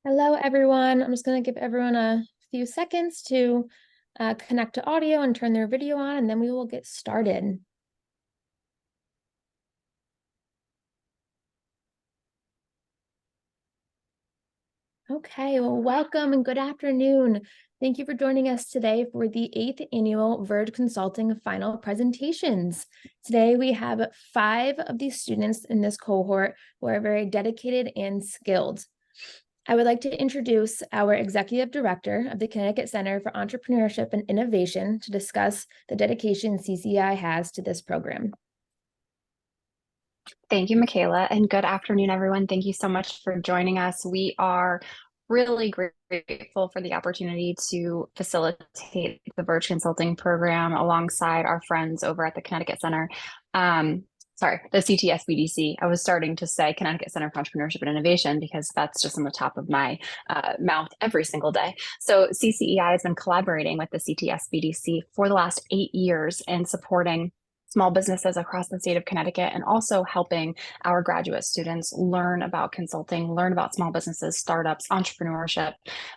Hello, everyone. I'm just going to give everyone a few seconds to connect to audio and turn their video on, and then we will get started. Okay, well, welcome and good afternoon. Thank you for joining us today for the 8th Annual Verge Consulting Final Presentations. Today, we have 5 of these students in this cohort who are very dedicated and skilled. I would like to introduce our Executive Director of the Connecticut Center for Entrepreneurship and Innovation to discuss the dedication CCEI has to this program. Thank you, Michaela, and good afternoon, everyone. Thank you so much for joining us. We are really grateful for the opportunity to facilitate the Verge Consulting program alongside our friends over at the Connecticut Center. The SBDC. I was starting to say Connecticut Center for Entrepreneurship and Innovation because that's just on the top of my mouth every single day. So CCEI has been collaborating with the SBDC for the last 8 years and supporting small businesses across the state of Connecticut, and also helping our graduate students learn about consulting, learn about small businesses, startups, entrepreneurship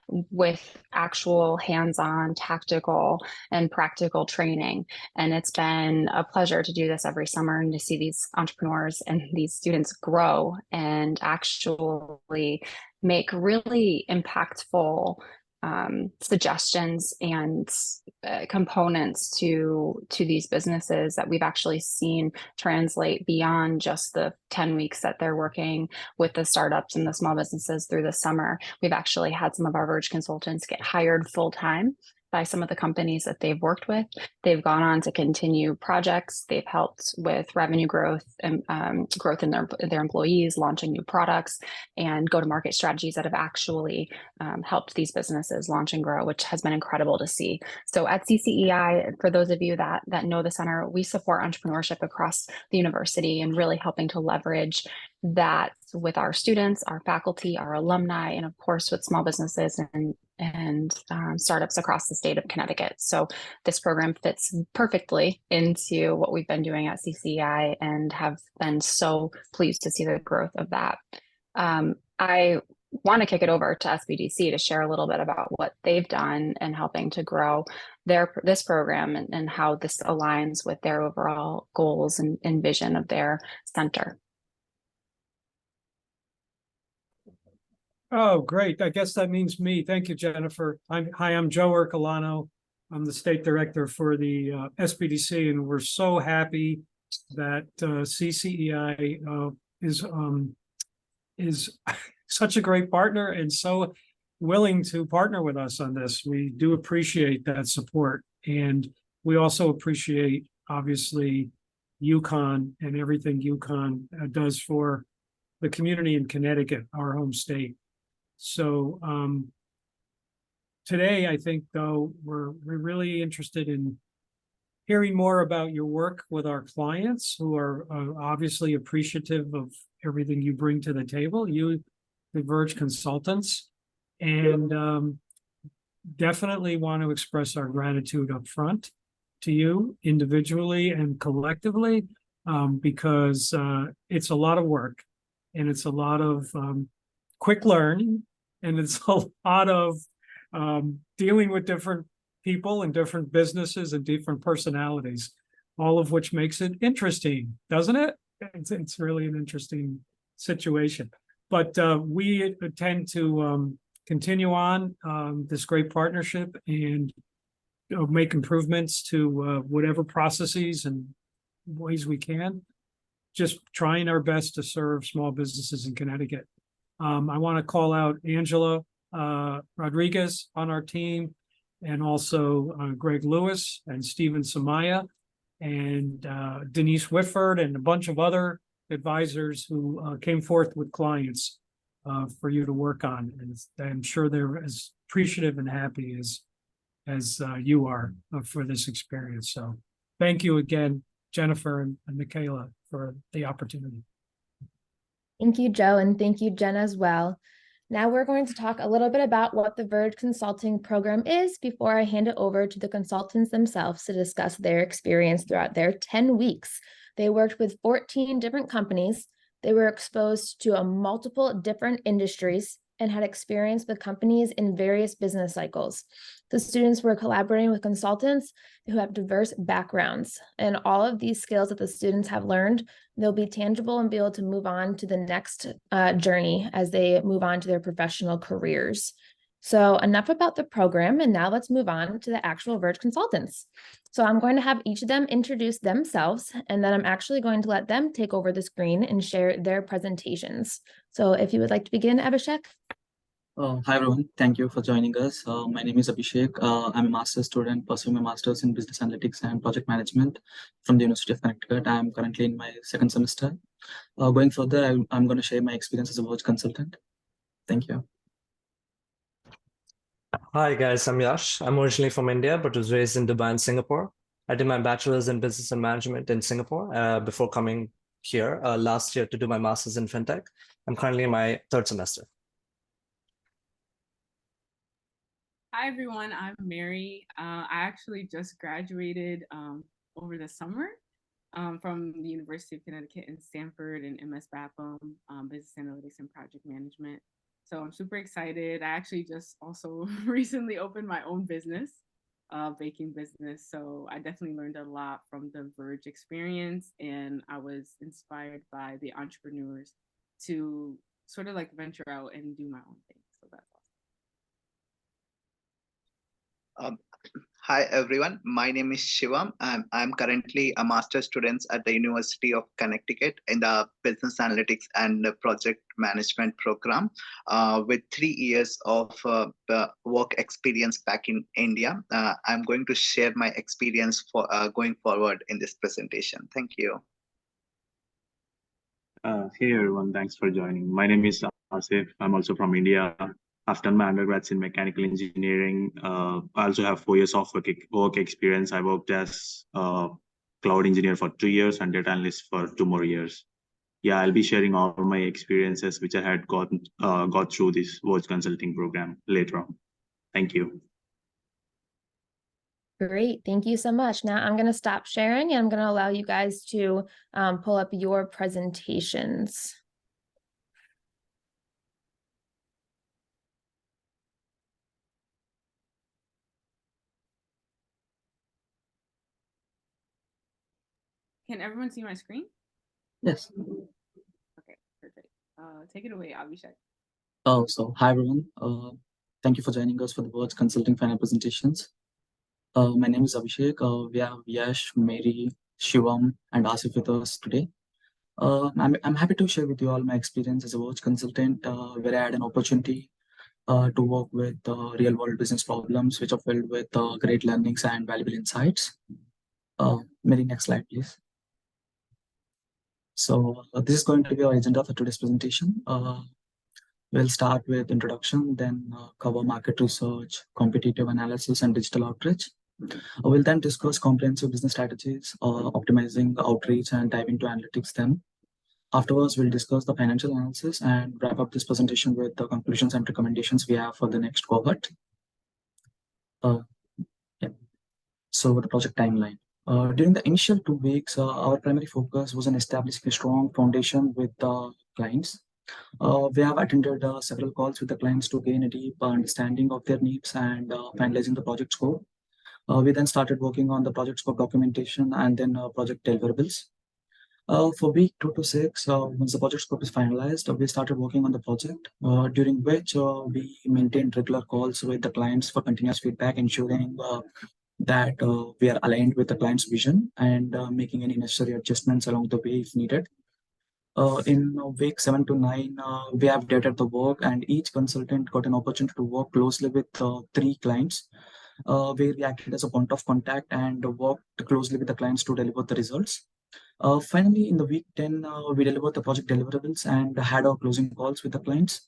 with actual hands-on, tactical, and practical training. And it's been a pleasure to do this every summer and to see these entrepreneurs and these students grow and actually make really impactful suggestions and components to these businesses that we've actually seen translate beyond just the 10 weeks that they're working with the startups and the small businesses through the summer. We've actually had some of our Verge consultants get hired full-time by some of the companies that they've worked with. They've gone on to continue projects. They've helped with revenue growth and growth in their employees, launching new products and go-to-market strategies that have actually helped these businesses launch and grow, which has been incredible to see. So at CCEI, for those of you that know the center, we support entrepreneurship across the university and really helping to leverage that with our students, our faculty, our alumni, and of course with small businesses and startups across the state of Connecticut. So this program fits perfectly into what we've been doing at CCEI and have been so pleased to see the growth of that. I want to kick it over to SBDC to share a little bit about what they've done in helping to grow this program and how this aligns with their overall goals and vision of their center. Oh, great. I guess that means me. Thank you, Jennifer. Hi, I'm Joe Ercolano. I'm the state director for the SBDC, and we're so happy that CCEI is such a great partner and so willing to partner with us on this. We do appreciate that support, and we also appreciate, obviously, UConn and everything UConn does for the community in Connecticut, our home state. So today, I think, though, we're really interested in hearing more about your work with our clients who are obviously appreciative of everything you bring to the table, you, the Verge Consultants, and definitely want to express our gratitude up front to you individually and collectively, because it's a lot of work and it's a lot of quick learning, and it's a lot of dealing with different people and different businesses and different personalities, all of which makes it interesting, doesn't it? It's really an interesting situation. But we intend to continue on this great partnership and make improvements to whatever processes and ways we can, just trying our best to serve small businesses in Connecticut. I want to call out Angela Rodriguez on our team, and also Greg Lewis and Stephen Samaya and Denise Whitford and a bunch of other advisors who came forth with clients for you to work on. And I'm sure they're as appreciative and happy as you are for this experience. So thank you again, Jennifer and Michaela, for the opportunity. Thank you, Joe, and thank you, Jen, as well. Now we're going to talk a little bit about what the Verge Consulting program is before I hand it over to the consultants themselves to discuss their experience throughout their 10 weeks. They worked with 14 different companies They were exposed to multiple different industries and had experience with companies in various business cycles. The students were collaborating with consultants who have diverse backgrounds, and all of these skills that the students have learned, they'll be tangible and be able to move on to the next journey as they move on to their professional careers. So enough about the program, and now let's move on to the actual Verge Consultants. So I'm going to have each of them introduce themselves, and then I'm actually going to let them take over the screen and share their presentations. So if you would like to begin, Abhishek. Hi everyone, thank you for joining us. My name is Abhishek. I'm a master's student pursuing a master's in business analytics and project management from the University of Connecticut. I'm currently in my second semester. Going further, I'm going to share my experience as a Verge consultant. Thank you. Hi guys, I'm Yash. I'm originally from India, but was raised in Dubai and Singapore. I did my bachelor's in business and management in Singapore before coming here last year to do my master's in fintech. I'm currently in my third semester. Hi everyone, I'm Mary. I actually just graduated over the summer from the University of Connecticut in Stanford in MS BAPM, Business Analytics and Project Management. So I'm super excited. I actually just also recently opened my own business, baking business. So I definitely learned a lot from the Verge experience, and I was inspired by the entrepreneurs to sort of like venture out and do my own thing. So that's awesome. Hi everyone, my name is Shivam. I'm currently a master's student at the University of Connecticut in the Business Analytics and Project Management program with 3 years of work experience back in India. I'm going to share my experience for going forward in this presentation. Thank you. Hey everyone, thanks for joining. My name is Asif. I'm also from India. I've done my undergrads in mechanical engineering. I also have 4 years of work experience. I worked as a cloud engineer for 2 years and data analyst for 2 more years. Yeah, I'll be sharing all my experiences which I had got through this Verge consulting program later on. Thank you. Great, thank you so much. Now I'm going to stop sharing and I'm going to allow you guys to pull up your presentations. Can everyone see my screen? Yes. Okay, perfect. Take it away, Abhishek. So hi everyone. Thank you for joining us for the Verge consulting final presentations. My name is Abhishek. We have Yash, Mary, Shivam, and Asif with us today. I'm happy to share with you all my experience as a Verge consultant, where I had an opportunity to work with real-world business problems, which are filled with great learnings and valuable insights. Mary, next slide, please. So this is going to be our agenda for today's presentation. We'll start with introduction, then cover market research, competitive analysis, and digital outreach. We'll then discuss comprehensive business strategies, optimizing outreach, and dive into analytics then. Afterwards, we'll discuss the financial analysis and wrap up this presentation with the conclusions and recommendations we have for the next cohort. So the project timeline. During the initial 2 weeks, our primary focus was on establishing a strong foundation with the clients. We have attended several calls with the clients to gain a deep understanding of their needs and finalizing the project scope. We then started working on the project scope documentation and then project deliverables. For week 2 to 6, once the project scope is finalized, we started working on the project, during which we maintained regular calls with the clients for continuous feedback, ensuring that we are aligned with the client's vision and making any necessary adjustments along the way if needed. In week 7 to 9, we have dated the work, and each consultant got an opportunity to work closely with 3 clients, where we acted as a point of contact and worked closely with the clients to deliver the results. Finally, in the week 10, we delivered the project deliverables and had our closing calls with the clients.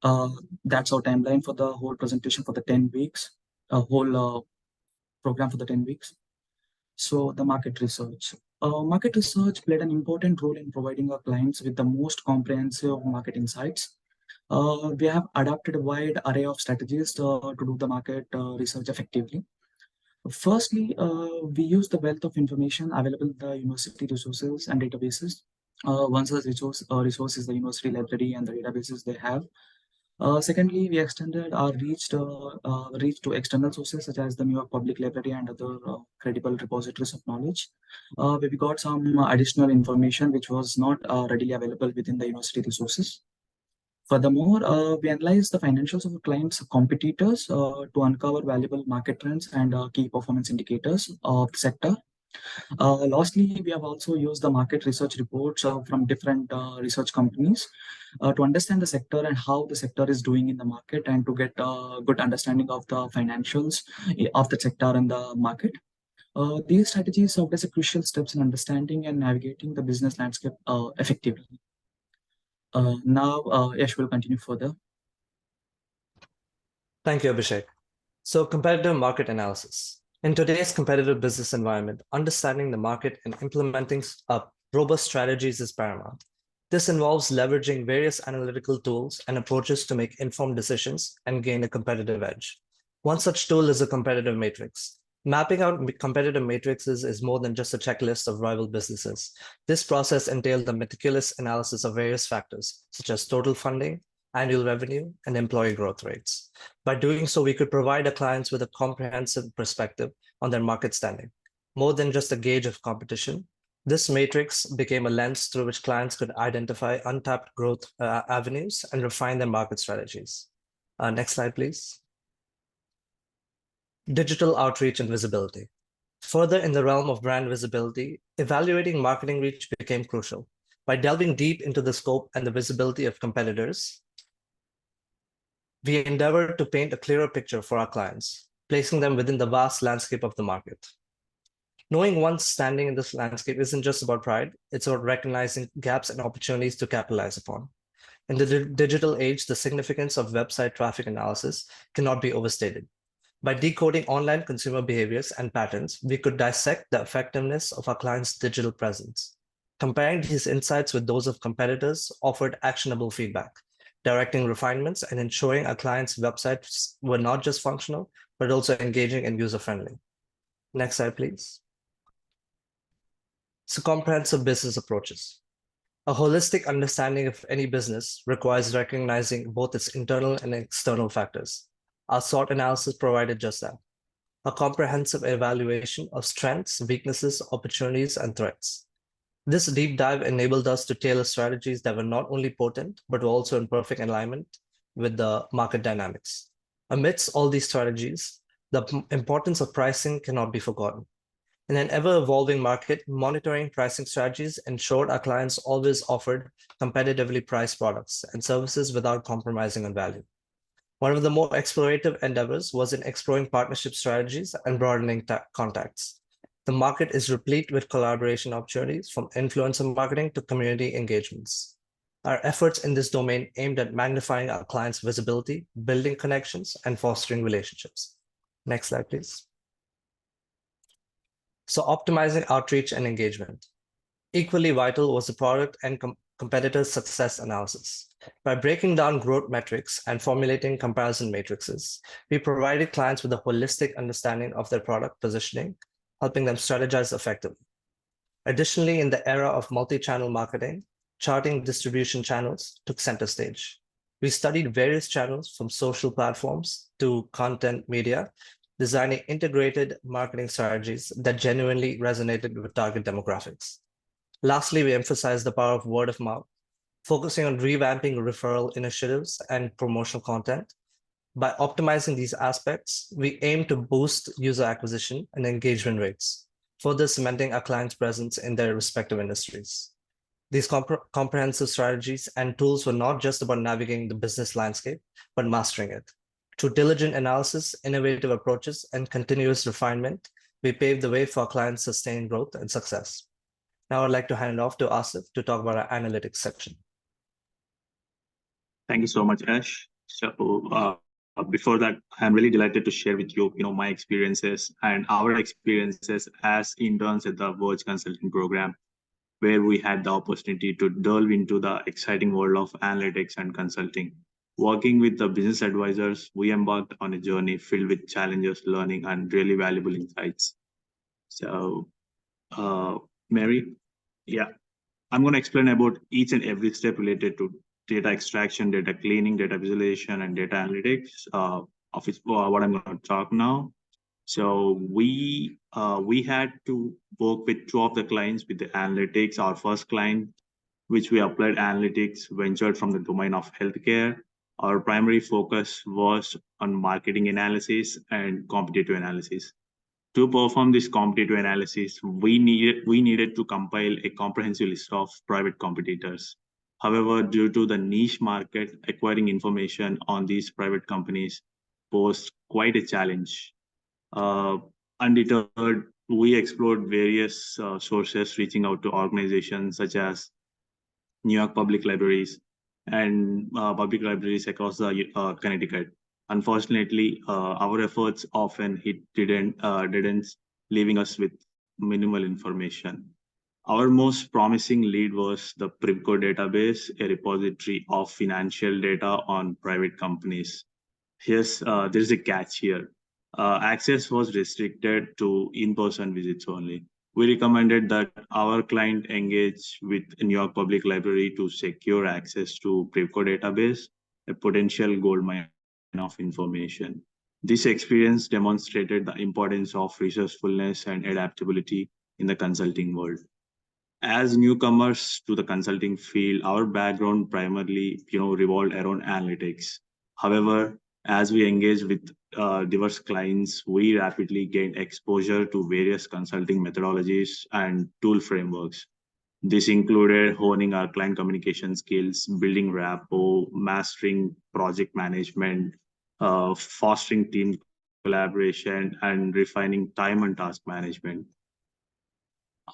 That's our timeline for the whole presentation for the 10 weeks, whole program for the 10 weeks. So the market research. Market research played an important role in providing our clients with the most comprehensive market insights. We have adapted a wide array of strategies to do the market research effectively. Firstly, we use the wealth of information available in the university resources and databases. One such resource is the university library and the databases they have. Secondly, we extended our reach to external sources such as the New York Public Library and other credible repositories of knowledge, where we got some additional information which was not readily available within the university resources. Furthermore, we analyze the financials of our clients' competitors to uncover valuable market trends and key performance indicators of the sector. Lastly, we have also used the market research reports from different research companies to understand the sector and how the sector is doing in the market and to get a good understanding of the financials of the sector and the market. These strategies serve as a crucial steps in understanding and navigating the business landscape effectively. Now, Yash will continue further. Thank you, Abhishek. So, competitive market analysis. In today's competitive business environment, understanding the market and implementing robust strategies is paramount. This involves leveraging various analytical tools and approaches to make informed decisions and gain a competitive edge. One such tool is a competitive matrix. Mapping out competitive matrices is more than just a checklist of rival businesses. This process entails the meticulous analysis of various factors, such as total funding, annual revenue, and employee growth rates. By doing so, we could provide our clients with a comprehensive perspective on their market standing. More than just a gauge of competition, this matrix became a lens through which clients could identify untapped growth avenues and refine their market strategies. Next slide, please. Digital outreach and visibility. Further in the realm of brand visibility, evaluating marketing reach became crucial. By delving deep into the scope and the visibility of competitors, we endeavor to paint a clearer picture for our clients, placing them within the vast landscape of the market. Knowing one's standing in this landscape isn't just about pride, it's about recognizing gaps and opportunities to capitalize upon. In the digital age, the significance of website traffic analysis cannot be overstated. By decoding online consumer behaviors and patterns, we could dissect the effectiveness of our clients' digital presence. Comparing these insights with those of competitors offered actionable feedback, directing refinements and ensuring our clients' websites were not just functional, but also engaging and user-friendly. Next slide, please. So, comprehensive business approaches. A holistic understanding of any business requires recognizing both its internal and external factors. Our SWOT analysis provided just that. A comprehensive evaluation of strengths, weaknesses, opportunities, and threats. This deep dive enabled us to tailor strategies that were not only potent, but were also in perfect alignment with the market dynamics. Amidst all these strategies, the importance of pricing cannot be forgotten. In an ever-evolving market, monitoring pricing strategies ensured our clients always offered competitively priced products and services without compromising on value. One of the more explorative endeavors was in exploring partnership strategies and broadening contacts. The market is replete with collaboration opportunities from influencer marketing to community engagements. Our efforts in this domain aimed at magnifying our clients' visibility, building connections, and fostering relationships. Next slide, please. So, optimizing outreach and engagement. Equally vital was the product and competitor success analysis. By breaking down growth metrics and formulating comparison matrices, we provided clients with a holistic understanding of their product positioning, helping them strategize effectively. Additionally, in the era of multi-channel marketing, charting distribution channels took center stage. We studied various channels from social platforms to content media, designing integrated marketing strategies that genuinely resonated with target demographics. Lastly, we emphasized the power of word of mouth, focusing on revamping referral initiatives and promotional content. By optimizing these aspects, we aim to boost user acquisition and engagement rates, further cementing our clients' presence in their respective industries. These comprehensive strategies and tools were not just about navigating the business landscape, but mastering it. Through diligent analysis, innovative approaches, and continuous refinement, we paved the way for our clients' sustained growth and success. Now I'd like to hand it off to Asif to talk about our analytics section. Thank you so much, Ash. So before that, I'm really delighted to share with you, my experiences and our experiences as interns at the Verge Consulting program, where we had the opportunity to delve into the exciting world of analytics and consulting. Working with the business advisors, we embarked on a journey filled with challenges, learning, and really valuable insights. So, Mary, yeah. I'm going to explain about each and every step related to data extraction, data cleaning, data visualization, and data analytics. Of what I'm going to talk now. So we had to work with two of the clients with the analytics. Our first client, which we applied analytics, ventured from the domain of healthcare. Our primary focus was on marketing analysis and competitive analysis. To perform this competitive analysis, we needed to compile a comprehensive list of private competitors. However, due to the niche market, acquiring information on these private companies posed quite a challenge. Undeterred, we explored various sources, reaching out to organizations such as New York public libraries and public libraries across the Connecticut. Unfortunately, our efforts often didn't, leaving us with minimal information. Our most promising lead was the Privco database, a repository of financial data on private companies. Yes, there's a catch here. Access was restricted to in-person visits only. We recommended that our client engage with New York Public Library to secure access to Privco database, a potential goldmine of information. This experience demonstrated the importance of resourcefulness and adaptability in the consulting world. As newcomers to the consulting field, our background primarily, revolved around analytics. However, as we engaged with diverse clients, we rapidly gained exposure to various consulting methodologies and tool frameworks. This included honing our client communication skills, building rapport, mastering project management, fostering team collaboration, and refining time and task management.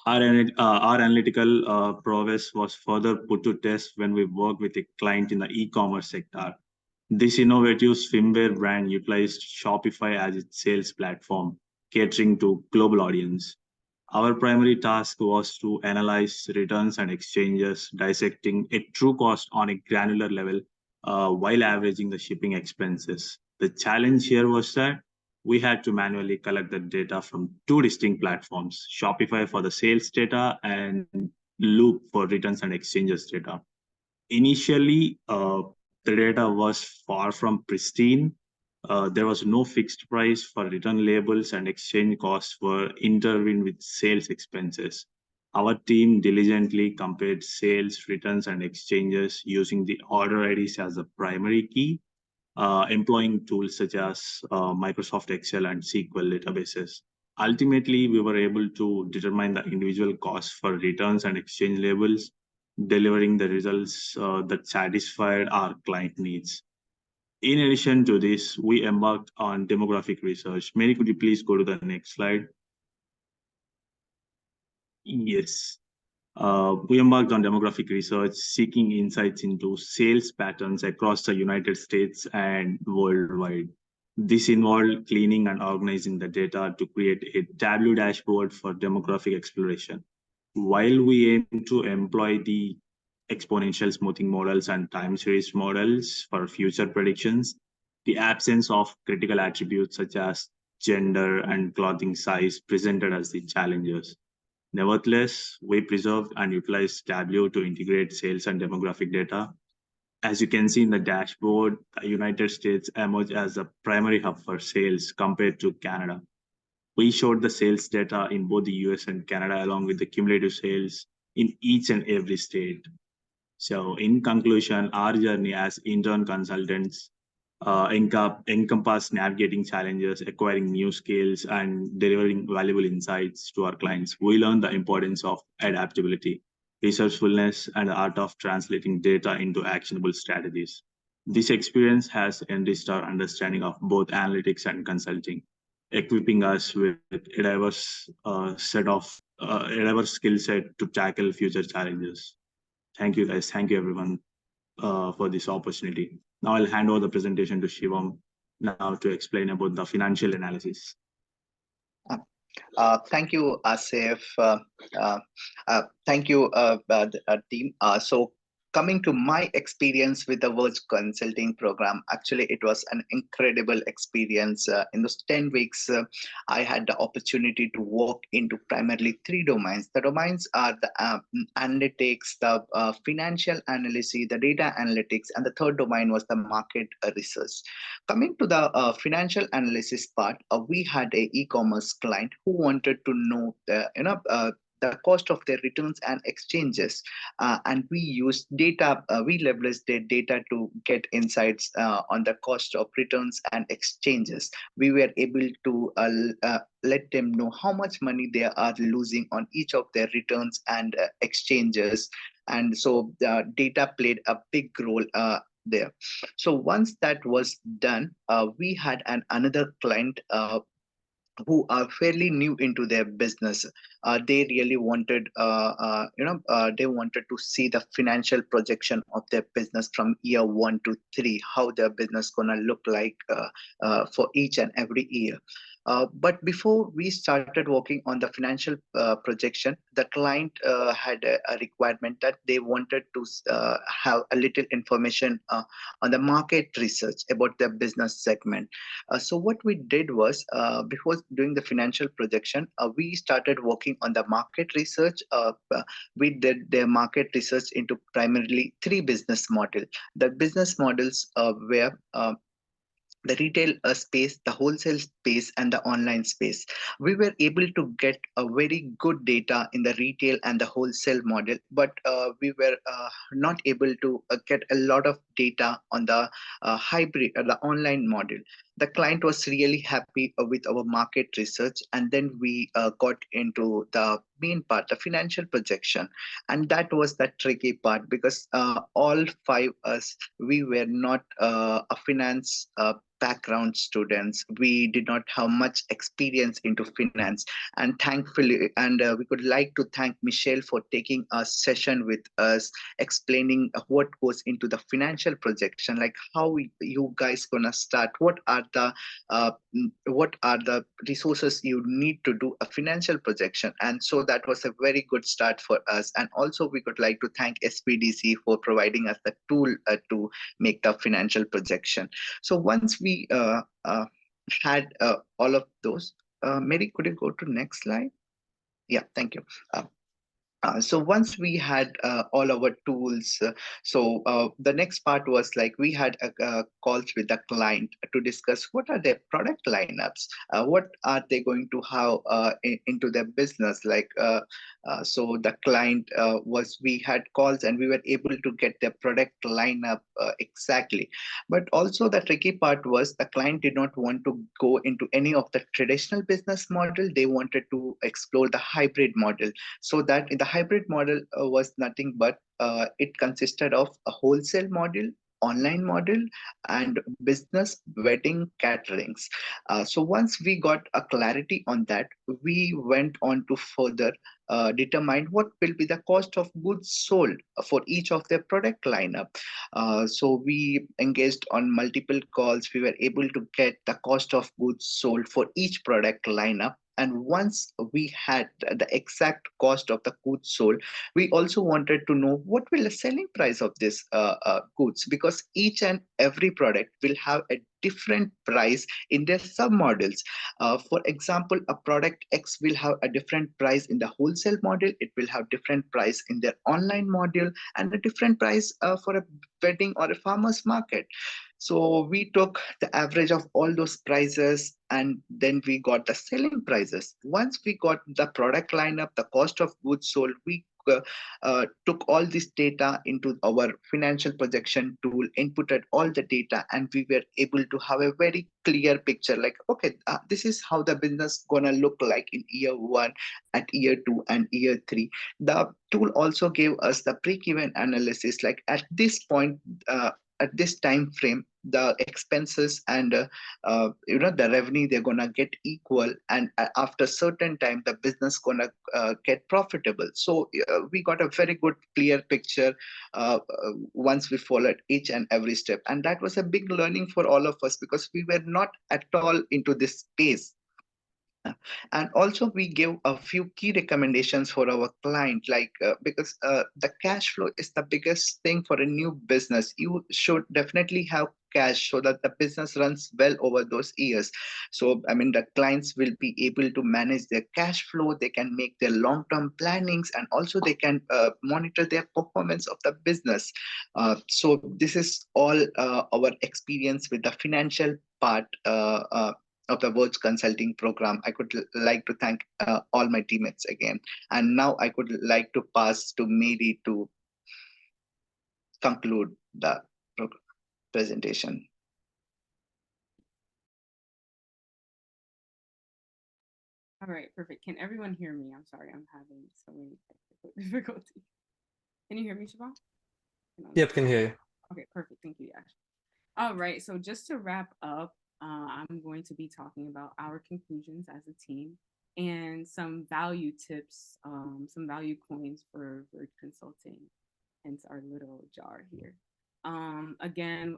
Our analytical prowess was further put to test when we worked with a client in the e-commerce sector. This innovative swimwear brand utilized Shopify as its sales platform, catering to global audience. Our primary task was to analyze returns and exchanges, dissecting a true cost on a granular level while averaging the shipping expenses. The challenge here was that we had to manually collect the data from two distinct platforms, Shopify for the sales data and Loop for returns and exchanges data. Initially, the data was far from pristine. There was no fixed price for return labels, and exchange costs were intertwined with sales expenses. Our team diligently compared sales, returns, and exchanges using the order IDs as the primary key, employing tools such as Microsoft Excel and SQL databases. Ultimately, we were able to determine the individual costs for returns and exchange labels, delivering the results that satisfied our client needs. In addition to this, we embarked on demographic research. Mary, could you please go to the next slide? Yes. We embarked on demographic research, seeking insights into sales patterns across the United States and worldwide. This involved cleaning and organizing the data to create a Tableau dashboard for demographic exploration. While we aim to employ the exponential smoothing models and time series models for future predictions, the absence of critical attributes such as gender and clothing size presented as the challenges. Nevertheless, we preserved and utilized Tableau to integrate sales and demographic data. As you can see in the dashboard, the United States emerged as the primary hub for sales compared to Canada. We showed the sales data in both the US and Canada, along with the cumulative sales in each and every state. So in conclusion, our journey as intern consultants encompass navigating challenges, acquiring new skills, and delivering valuable insights to our clients. We learned the importance of adaptability, resourcefulness, and the art of translating data into actionable strategies. This experience has enriched our understanding of both analytics and consulting, equipping us with a diverse skill set to tackle future challenges. Thank you, guys. Thank you, everyone, for this opportunity. Now I'll hand over the presentation to Shivam now to explain about the financial analysis. Thank you, Asif. Thank you, team. So coming to my experience with the Verge Consulting program, actually, it was an incredible experience. In those 10 weeks, I had the opportunity to walk into primarily 3 domains. The domains are the analytics, the financial analysis, the data analytics, and the third domain was the market research. Coming to the financial analysis part, we had a e-commerce client who wanted to know the cost of their returns and exchanges, and we used data. We leveraged their data to get insights on the cost of returns and exchanges. We were able to let them know how much money they are losing on each of their returns and exchanges, and so the data played a big role there. So once that was done, we had another client who are fairly new into their business. They really wanted, they wanted to see the financial projection of their business from year 1 to 3, how their business gonna look like for each and every year. But before we started working on the financial projection, the client had a requirement that they wanted to have a little information on the market research about their business segment. So what we did was, before doing the financial projection, we started working on the market research. We did their market research into primarily 3 business models. The business models were the retail space, the wholesale space, and the online space. We were able to get a very good data in the retail and the wholesale model, but we were not able to get a lot of data on the hybrid, the online model. The client was really happy with our market research, and then we got into the main part, the financial projection, and that was the tricky part because all 5 us, we were not a finance background students. We did not have much experience into finance, and thankfully, and we could like to thank Michelle for taking a session with us, explaining what goes into the financial projection, like how you guys gonna start, what are the resources you need to do a financial projection. And so that was a very good start for us. And also we could like to thank SBDC for providing us the tool to make the financial projection. So once we had all of those, Mary, could you go to next slide? Yeah, thank you. So once we had all our tools, the next part was like we had calls with the client to discuss what are their product lineups, what are they going to have into their business. So the client we had calls and we were able to get their product lineup exactly. But also the tricky part was the client did not want to go into any of the traditional business model. They wanted to explore the hybrid model. So that in the hybrid model was nothing but it consisted of a wholesale model, online model, and business wedding caterings. So once we got a clarity on that, we went on to further determine what will be the cost of goods sold for each of their product lineup. So we engaged on multiple calls. We were able to get the cost of goods sold for each product lineup. And once we had the exact cost of the goods sold, we also wanted to know what will the selling price of this goods, because each and every product will have a different price in their submodels. For example, a product X will have a different price in the wholesale model. It will have different price in their online model, and a different price for a wedding or a farmer's market. So we took the average of all those prices, and then we got the selling prices. Once we got the product lineup, the cost of goods sold, we took all this data into our financial projection tool, inputted all the data, and we were able to have a very clear picture like, okay, this is how the business gonna look like in year 1, at year 2, and year 3. The tool also gave us the break-even analysis, like at this point, at this time frame, the expenses and the revenue, they're gonna get equal, and after certain time the business gonna get profitable. So we got a very good clear picture once we followed each and every step, and that was a big learning for all of us because we were not at all into this space. And also we give a few key recommendations for our client, like because the cash flow is the biggest thing for a new business. You should definitely have cash so that the business runs well over those years. So I mean, the clients will be able to manage their cash flow, they can make their long-term plannings, and also they can monitor their performance of the business. So this is all our experience with the financial part of the Verge Consulting program. I could like to thank all my teammates again. And now I could like to pass to Mary to conclude the presentation. All right, perfect. Can everyone hear me? I'm sorry, I'm having so many technical difficulties. Can you hear me, Siobhan? Yep, can hear you. Okay, perfect. Thank you, Yash. All right, so just to wrap up, I'm going to be talking about our conclusions as a team and some value tips, some value coins for Verge Consulting, hence our little jar here. Again,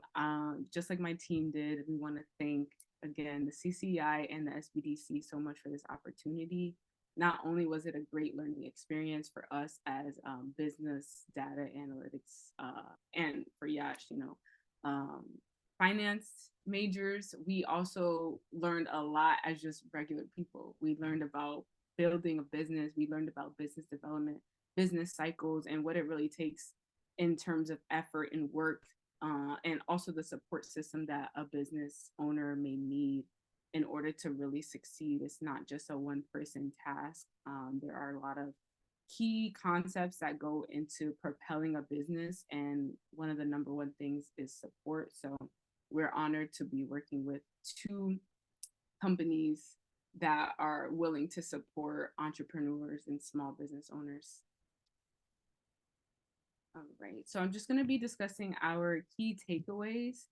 just like my team did, we want to thank again the CCEI and the SBDC so much for this opportunity. Not only was it a great learning experience for us as business data analytics and for Yash, finance majors, we also learned a lot as just regular people. We learned about building a business, we learned about business development, business cycles, and what it really takes in terms of effort and work, and also the support system that a business owner may need in order to really succeed. It's not just a one-person task. There are a lot of key concepts that go into propelling a business, and one of the number one things is support. So we're honored to be working with two companies that are willing to support entrepreneurs and small business owners. All right, so I'm just going to be discussing our key takeaways.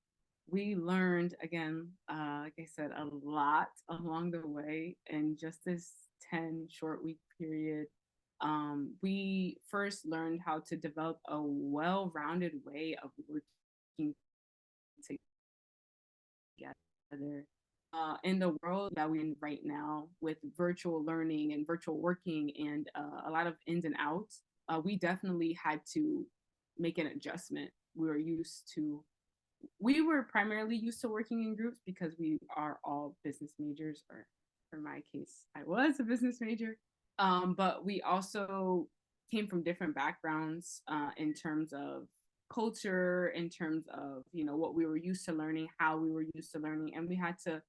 We learned, again, like I said, a lot along the way in just this 10 short week period. We first learned how to develop a well-rounded way of working together. In the world that we're in right now with virtual learning and virtual working and a lot of ins and outs, we definitely had to make an adjustment. We were primarily used to working in groups because we are all business majors, or for my case, I was a business major. But we also came from different backgrounds in terms of culture, in terms of, what we were used to learning, how we were used to learning, and we had to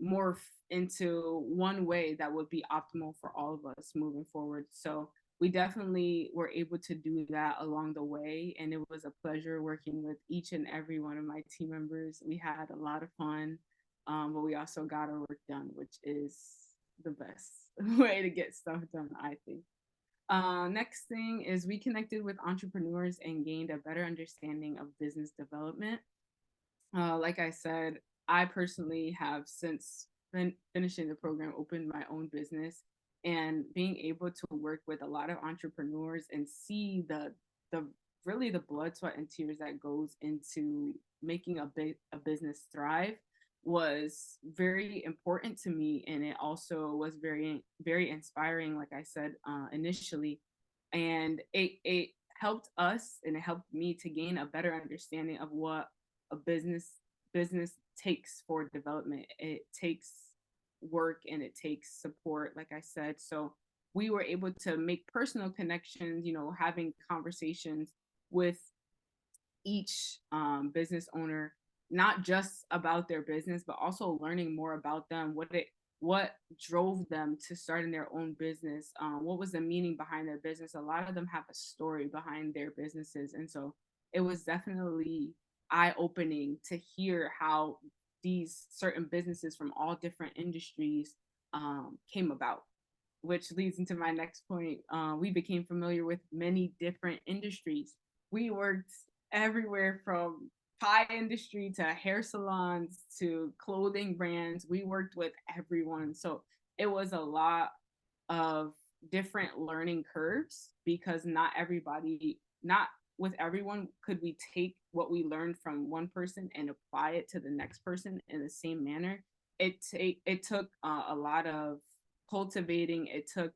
morph into one way that would be optimal for all of us moving forward. So we definitely were able to do that along the way, and it was a pleasure working with each and every one of my team members. We had a lot of fun, but we also got our work done, which is the best way to get stuff done, I think. Next thing is we connected with entrepreneurs and gained a better understanding of business development. Like I said, I personally have since finishing the program opened my own business, and being able to work with a lot of entrepreneurs and see the really the blood, sweat, and tears that goes into making a business thrive was very important to me, and it also was very, very inspiring, like I said initially. And it helped us, and it helped me to gain a better understanding of what a business takes for development. It takes work and it takes support, like I said. So we were able to make personal connections, having conversations with each business owner, not just about their business, but also learning more about them, what drove them to starting their own business, what was the meaning behind their business. A lot of them have a story behind their businesses, and so it was definitely eye-opening to hear how these certain businesses from all different industries came about, which leads into my next point. We became familiar with many different industries. We worked everywhere from pie industry to hair salons to clothing brands. We worked with everyone. So it was a lot of different learning curves, because not with everyone could we take what we learned from one person and apply it to the next person in the same manner. It took a lot of cultivating, it took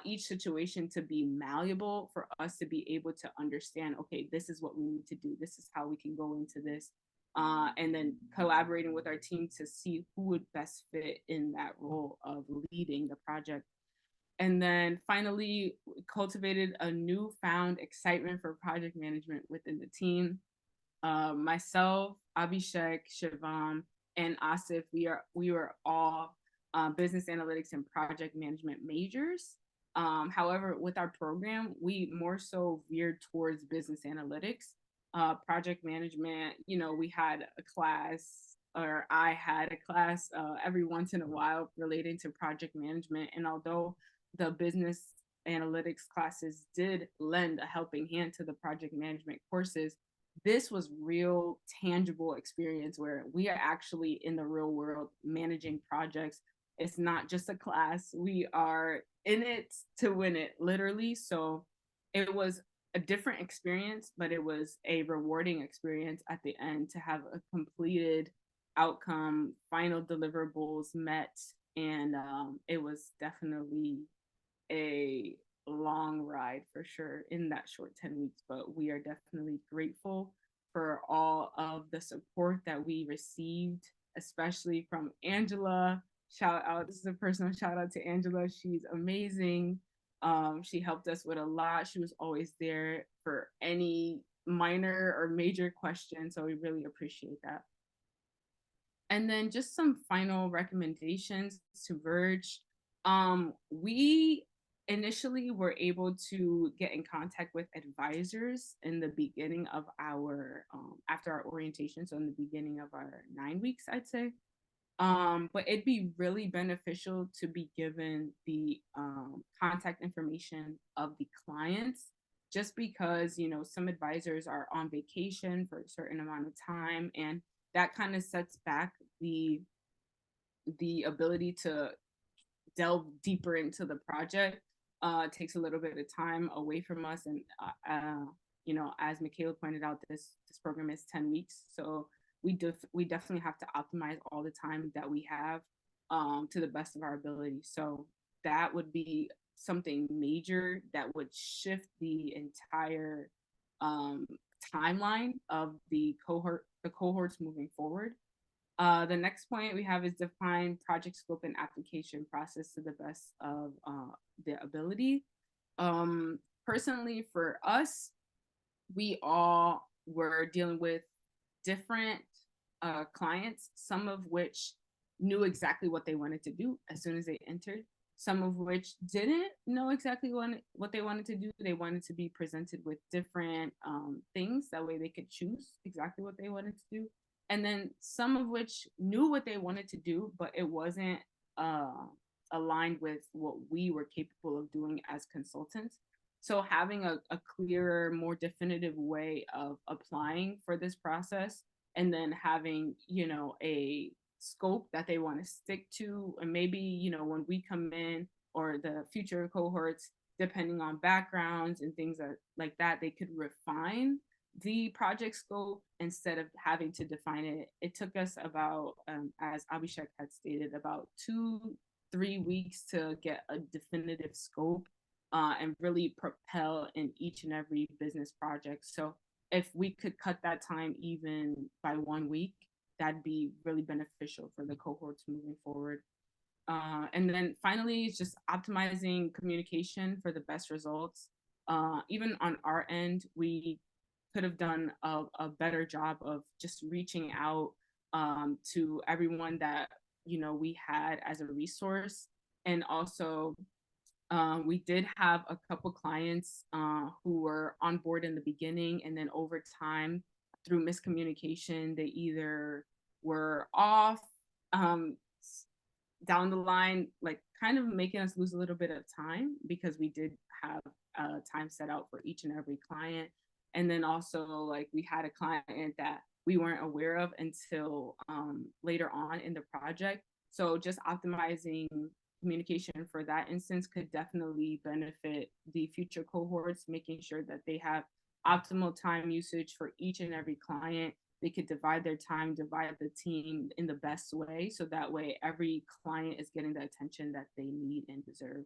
each situation to be malleable for us to be able to understand, okay, this is what we need to do. This is how we can go into this. And then collaborating with our team to see who would best fit in that role of leading the project. And then finally, cultivated a newfound excitement for project management within the team. Myself, Abhishek, Shivam, and Asif, we were all business analytics and project management majors. However, with our program, we more so veered towards business analytics, project management. You know, we had a class, or I had a class every once in a while relating to project management. And although the business analytics classes did lend a helping hand to the project management courses, this was real tangible experience where we are actually in the real world managing projects. It's not just a class. We are in it to win it, literally. So it was a different experience, but it was a rewarding experience at the end to have a completed outcome, final deliverables met. And it was definitely a long ride for sure in that short 10 weeks, but we are definitely grateful for all of the support that we received, especially from Angela. Shout out, this is a personal shout out to Angela. She's amazing. She helped us with a lot. She was always there for any minor or major question, so we really appreciate that. And then just some final recommendations to Verge. We initially were able to get in contact with advisors in the beginning of our after our orientation, so in the beginning of our 9 weeks, I'd say. But it'd be really beneficial to be given the contact information of the clients, just because, you know, some advisors are on vacation for a certain amount of time, and that kind of sets back the ability to delve deeper into the project. Takes a little bit of time away from us, and you know, as Michaela pointed out, this program is 10 weeks, so we definitely have to optimize all the time that we have to the best of our ability. So that would be something major that would shift the entire timeline of the cohorts moving forward. The next point we have is define project scope and application process to the best of their ability. Personally, for us, we all were dealing with different clients, some of which knew exactly what they wanted to do as soon as they entered, some of which didn't know exactly what they wanted to do. They wanted to be presented with different things, that way they could choose exactly what they wanted to do. And then some of which knew what they wanted to do, but it wasn't aligned with what we were capable of doing as consultants. So having a clearer, more definitive way of applying for this process, and then having, you know, a scope that they want to stick to, and maybe, you know, when we come in, or the future cohorts, depending on backgrounds and things like that, they could refine the project scope instead of having to define it. It took us about, as Abhishek had stated, about 2-3 weeks to get a definitive scope and really propel in each and every business project. So if we could cut that time even by 1 week, that'd be really beneficial for the cohorts moving forward. And then finally, it's just optimizing communication for the best results. Even on our end, we could have done a better job of just reaching out to everyone that, you know, we had as a resource. And also, we did have a couple clients who were on board in the beginning, and then over time, through miscommunication, they either were off down the line, like kind of making us lose a little bit of time, because we did have time set out for each and every client. And then also, like, we had a client that we weren't aware of until later on in the project. So just optimizing communication for that instance could definitely benefit the future cohorts, making sure that they have optimal time usage for each and every client, they could divide their time, divide the team in the best way, so that way every client is getting the attention that they need and deserve.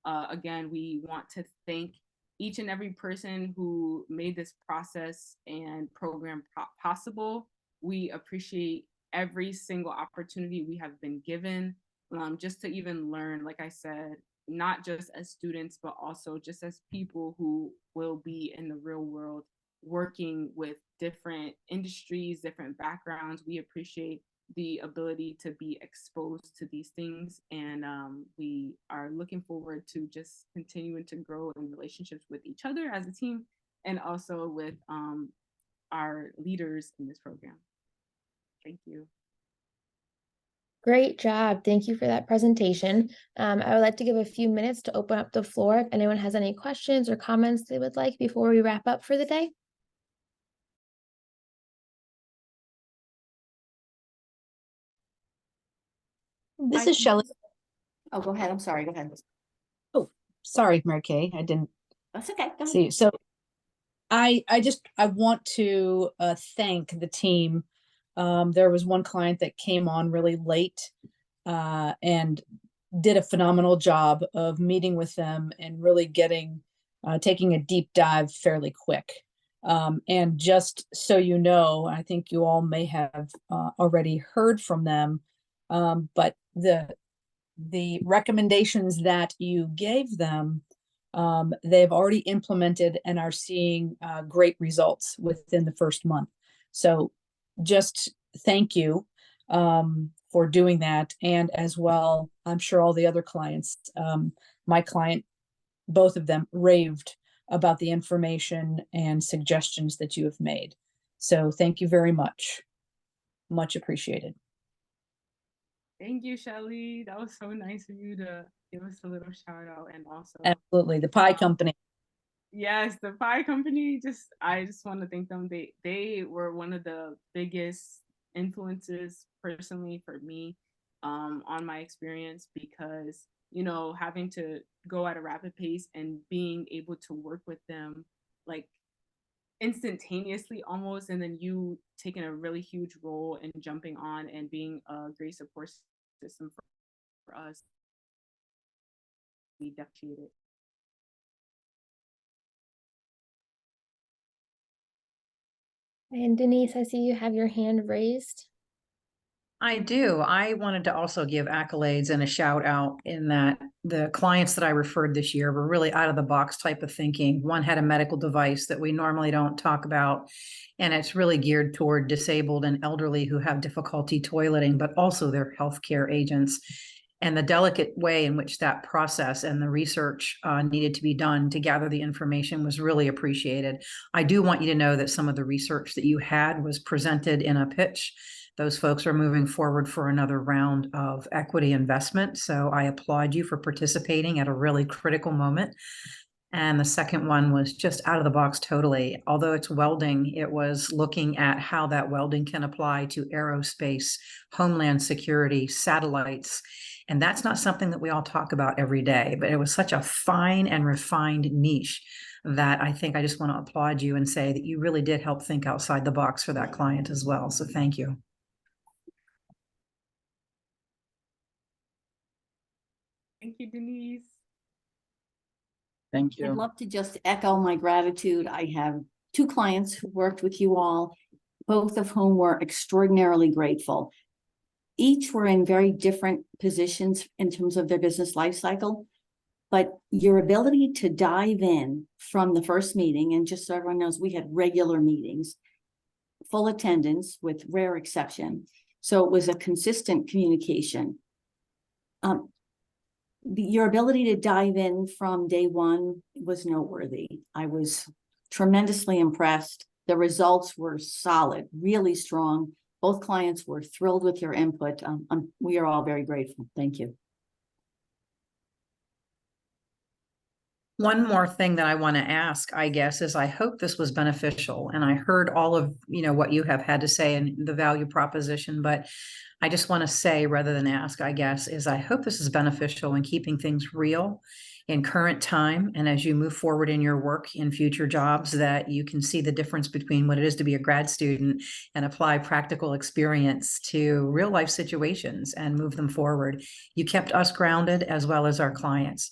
Again, we want to thank each and every person who made this process and program possible. We appreciate every single opportunity we have been given, just to even learn, like I said, not just as students, but also just as people who will be in the real world working with different industries, different backgrounds. We appreciate the ability to be exposed to these things, and we are looking forward to just continuing to grow in relationships with each other as a team, and also with our leaders in this program. Thank you. Great job. Thank you for that presentation. I would like to give a few minutes to open up the floor if anyone has any questions or comments they would like before we wrap up for the day. This is Shelley. Oh, go ahead. I'm sorry. Go ahead. Oh, sorry, Mary Kay. I didn't That's okay. Go see. ahead. So I want to thank the team. There was one client that came on really late and did a phenomenal job of meeting with them and really taking a deep dive fairly quick. And just so you know, I think you all may have already heard from them, but the recommendations that you gave them, they've already implemented and are seeing great results within the first month. So just thank you for doing that. And as well, I'm sure all the other clients, my client, both of them raved about the information and suggestions that you have made. So thank you very much. Much appreciated. Thank you, Shelley. That was so nice of you to give us a little shout out. And also, Absolutely, the pie company. yes, the pie company. I just want to thank them. They were one of the biggest influences personally for me on my experience, because having to go at a rapid pace and being able to work with them like instantaneously almost, and then you taking a really huge role in jumping on and being a great support system for us. We appreciate it. And Denise, I see you have your hand raised. I do. I wanted to also give accolades and a shout out in that the clients that I referred this year were really out of the box type of thinking. One had a medical device that we normally don't talk about, and it's really geared toward disabled and elderly who have difficulty toileting, but also their healthcare agents. And the delicate way in which that process and the research needed to be done to gather the information was really appreciated. I do want you to know that some of the research that you had was presented in a pitch. Those folks are moving forward for another round of equity investment. So I applaud you for participating at a really critical moment. And the second one was just out of the box totally. Although it's welding, it was looking at how that welding can apply to aerospace, homeland security, satellites. And that's not something that we all talk about every day, but it was such a fine and refined niche that I think I just want to applaud you and say that you really did help think outside the box for that client as well. So thank you. Thank you, Denise. Thank you. I'd love to just echo my gratitude. I have 2 clients who worked with you all, both of whom were extraordinarily grateful. Each were in very different positions in terms of their business life cycle, but your ability to dive in from the first meeting, and just so everyone knows, we had regular meetings, full attendance with rare exception. So it was a consistent communication. Your ability to dive in from day one was noteworthy. I was tremendously impressed. The results were solid, really strong. Both clients were thrilled with your input. We are all very grateful. Thank you. One more thing that I want to ask, I guess, is I hope this was beneficial. And I heard all of, what you have had to say and the value proposition, but I just want to say, rather than ask, I guess, is I hope this is beneficial in keeping things real in current time, and as you move forward in your work in future jobs, that you can see the difference between what it is to be a grad student and apply practical experience to real life situations and move them forward. You kept us grounded as well as our clients.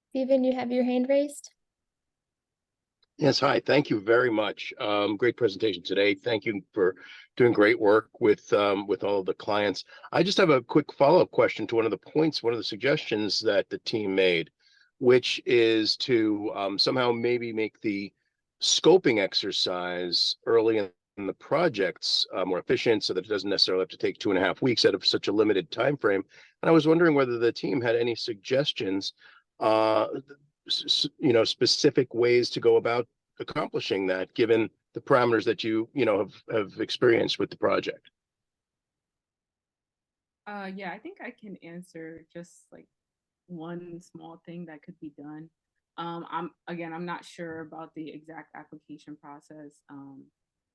Stephen, you have your hand raised. Yes, hi. Thank you very much. Great presentation today. Thank you for doing great work with all of the clients. I just have a quick follow-up question to one of the points, one of the suggestions that the team made, which is to somehow maybe make the scoping exercise early in the projects more efficient, so that it doesn't necessarily have to take 2.5 weeks out of such a limited time frame. And I was wondering whether the team had any suggestions, specific ways to go about accomplishing that, given the parameters that you have experienced with the project. Yeah, I think I can answer just like one small thing that could be done. I'm not sure about the exact application process.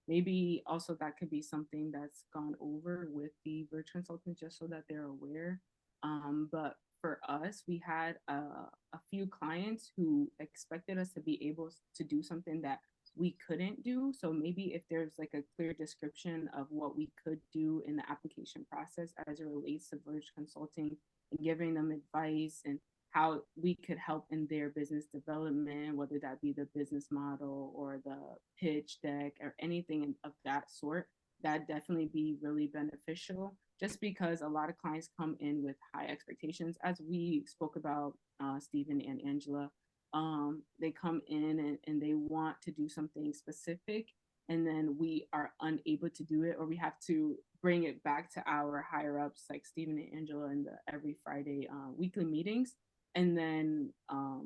Maybe also that could be something that's gone over with the Verge Consultants just so that they're aware. But for us, we had a few clients who expected us to be able to do something that we couldn't do. So maybe if there's like a clear description of what we could do in the application process as it relates to Verge Consulting and giving them advice and how we could help in their business development, whether that be the business model or the pitch deck or anything of that sort, that'd definitely be really beneficial, just because a lot of clients come in with high expectations, as we spoke about, Stephen and Angela. They come in and they want to do something specific, and then we are unable to do it, or we have to bring it back to our higher ups like Stephen and Angela in the every Friday weekly meetings. And then,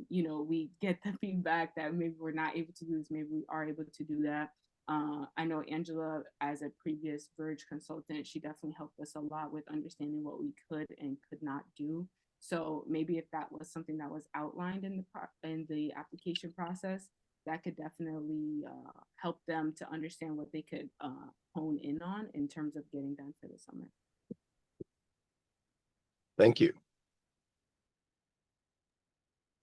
we get the feedback that maybe we're not able to do this, maybe we are able to do that. I know Angela, as a previous Verge consultant, she definitely helped us a lot with understanding what we could and could not do. So maybe if that was something that was outlined in the application process, that could definitely help them to understand what they could hone in on in terms of getting done for the summer. Thank you.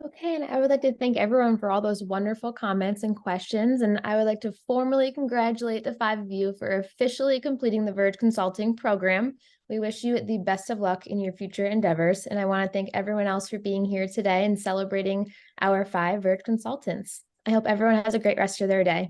Okay, and I would like to thank everyone for all those wonderful comments and questions. And I would like to formally congratulate the 5 of you for officially completing the Verge Consulting program. We wish you the best of luck in your future endeavors. And I want to thank everyone else for being here today and celebrating our 5 Verge Consultants. I hope everyone has a great rest of their day.